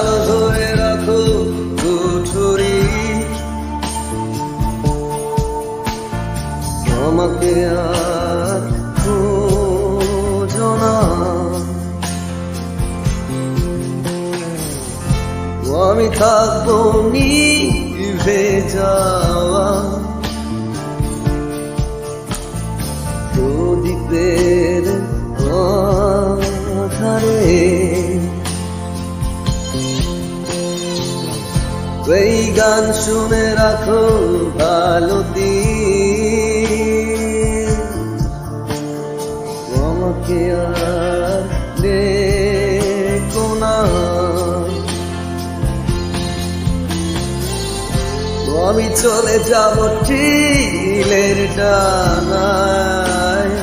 ভালো ধরে রাখো কুঠুরি, আমাকে আর খোঁজো না। আমি থাকবো নিভে যাওয়া প্রদীপের আধারে। এই গান শুনে রাখো ভালো দিন, আমাকে আর দেখো না। আমি চলে যাব টিলের ডানায়,